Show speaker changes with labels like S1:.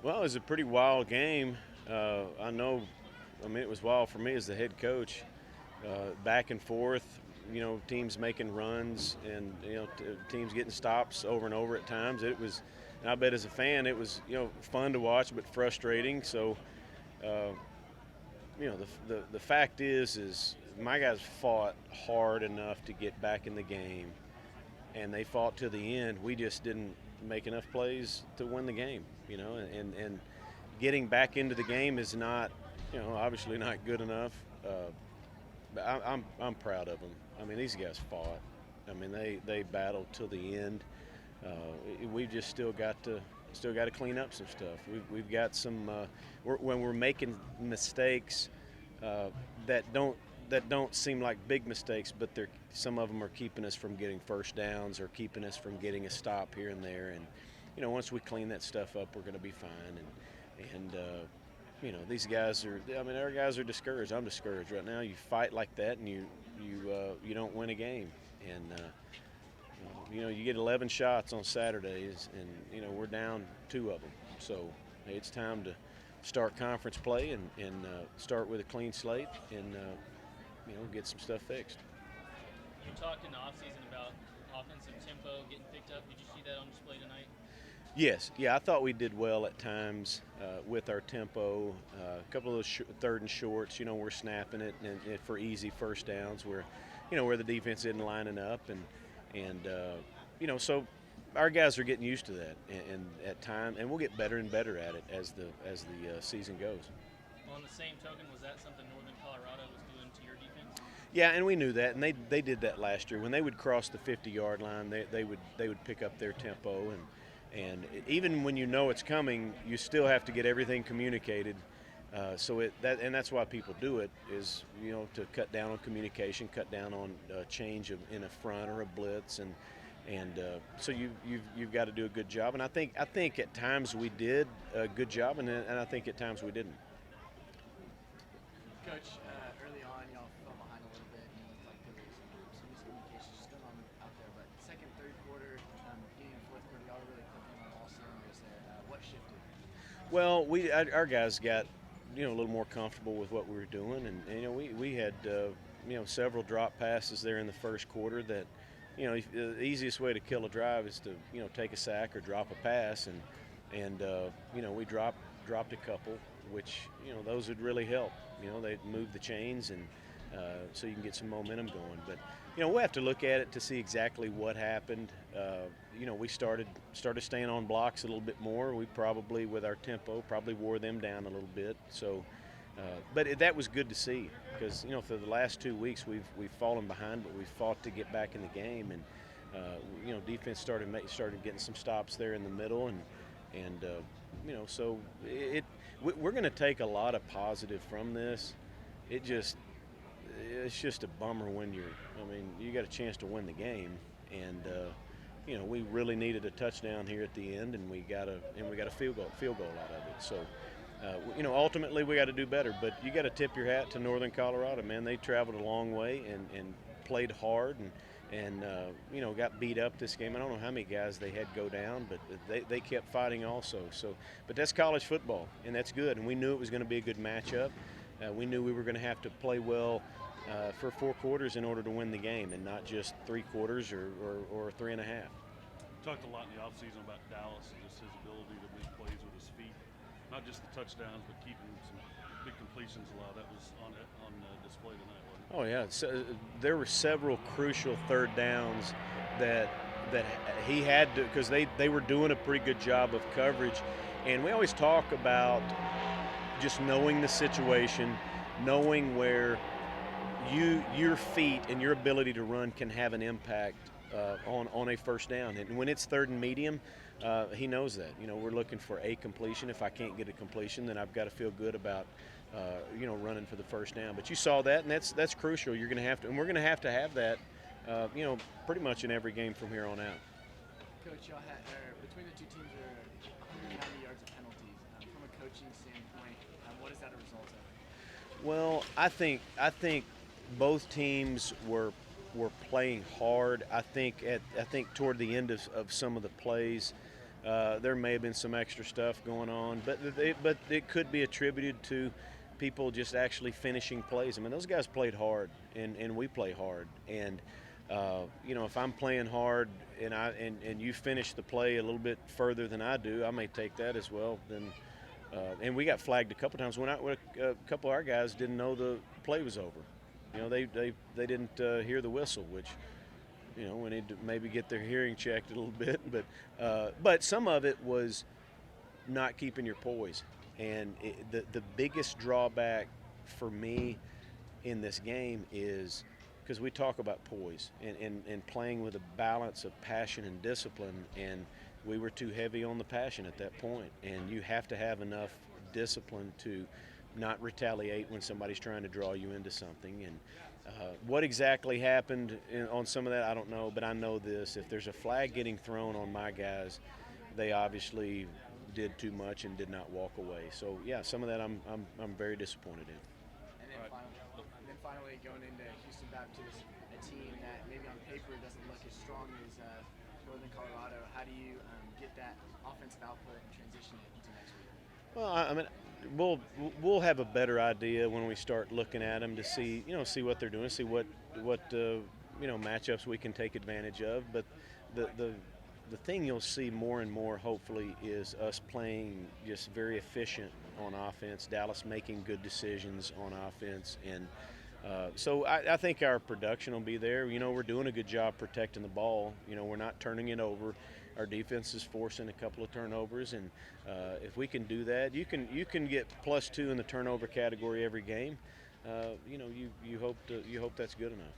S1: Well, it was a pretty wild game. I know, I mean, it was wild for me as the head coach. Back and forth, teams making runs and, teams getting stops over and over at times. It was, and I bet as a fan, it was, fun to watch but frustrating. So, uh, the fact is my guys fought hard enough to get back in the game, and they fought to the end. We just didn't make enough plays to win the game, and getting back into the game is not, obviously not good enough. But I'm proud of them. I mean, these guys fought. I mean, they battled till the end. We've just still got to clean up some stuff. We've got some when we're making mistakes that don't seem like big mistakes, but some of them are keeping us from getting first downs or keeping us from getting a stop here and there. And once we clean that stuff up, we're going to be fine. These guys are. I mean, our guys are discouraged. I'm discouraged right now. You fight like that, and you don't win a game. And you get 11 shots on Saturdays, and we're down 2 of them. So it's time to start conference play and start with a clean slate and get some stuff fixed.
S2: You talked in the offseason about offensive tempo getting picked up. Did you see that on display tonight?
S1: Yes, yeah, I thought we did well at times with our tempo. A couple of those third and shorts, we're snapping it and for easy first downs where the defense isn't lining up, and so our guys are getting used to that, and at time, and we'll get better and better at it as the season goes.
S2: Well, on the same token, was that something Northern Colorado was doing to your defense?
S1: Yeah, and we knew that, and they did that last year when they would cross the 50-yard line. They would pick up their tempo, and even when it's coming, you still have to get everything communicated. That's why people do it is to cut down on communication, cut down on change in a front or a blitz, and so you've got to do a good job. And I think at times we did a good job, and I think at times we didn't.
S3: Coach, early on, y'all fell behind a little bit, and it looked like there was some miscommunication just going on out there. But second, third quarter, beginning of fourth quarter, y'all were really clicking on all cylinders there. What shifted?
S1: Well, our guys got a little more comfortable with what we were doing, and we had several drop passes there in the first quarter that the easiest way to kill a drive is to take a sack or drop a pass, and we dropped a couple, which those would really help. They'd move the chains, and so you can get some momentum going. But we'll have to look at it to see exactly what happened. We started staying on blocks a little bit more. We probably, with our tempo, wore them down a little bit. So, but that was good to see because for the last 2 weeks we've fallen behind, but we fought to get back in the game, and defense started getting some stops there in the middle, and so we're going to take a lot of positive from this. It's just a bummer when you got a chance to win the game, and we really needed a touchdown here at the end, and we got a field goal out of it. So ultimately we got to do better, but you got to tip your hat to Northern Colorado, man. They traveled a long way and played hard and got beat up this game. I don't know how many guys they had go down, but they kept fighting also. So, but that's college football, and that's good. And we knew it was going to be a good matchup. We knew we were going to have to play well for 4 quarters in order to win the game, and not just 3 quarters or 3.5.
S4: Talked a lot in the offseason about Dallas and just his ability to make plays with his feet, not just the touchdowns, but keeping some big completions allowed. That was on display tonight, wasn't it?
S1: Oh yeah, so there were several crucial third downs that he had to, because they were doing a pretty good job of coverage, and we always talk about just knowing the situation, knowing where your feet and your ability to run can have an impact on a first down. And when it's third and medium, he knows that. We're looking for a completion. If I can't get a completion, then I've got to feel good about running for the first down. But you saw that, and that's crucial. You're going to have to, and we're going to have that, pretty much in every game from here on out.
S3: Coach, y'all had between the two teams are 190 yards of penalties. From a coaching standpoint, what is that a result of?
S1: Well, I think both teams were playing hard. I think toward the end of some of the plays, There may have been some extra stuff going on, but it could be attributed to people just actually finishing plays. I mean, those guys played hard, and we play hard. And if I'm playing hard and you finish the play a little bit further than I do, I may take that as well. And we got flagged a couple times when a couple of our guys didn't know the play was over. They didn't hear the whistle, which we need to maybe get their hearing checked a little bit. But some of it was not keeping your poise. And the biggest drawback for me in this game is because we talk about poise and playing with a balance of passion and discipline, and we were too heavy on the passion at that point. And you have to have enough discipline to not retaliate when somebody's trying to draw you into something. And what exactly happened on some of that, I don't know, but I know this: if there's a flag getting thrown on my guys, they obviously did too much and did not walk away. So yeah, some of that I'm very disappointed in.
S3: And then finally going into Houston Baptist, a team that maybe on paper doesn't look as strong as Northern Colorado. How do you get that offensive output and transition it into next week?
S1: Well, I mean, we'll have a better idea when we start looking at them to see what they're doing, see what matchups we can take advantage of. But the thing you'll see more and more, hopefully, is us playing just very efficient on offense. Dallas making good decisions on offense, and so I think our production will be there. We're doing a good job protecting the ball. We're not turning it over. Our defense is forcing a couple of turnovers, and if we can do that, you can get +2 in the turnover category every game. You hope that's good enough.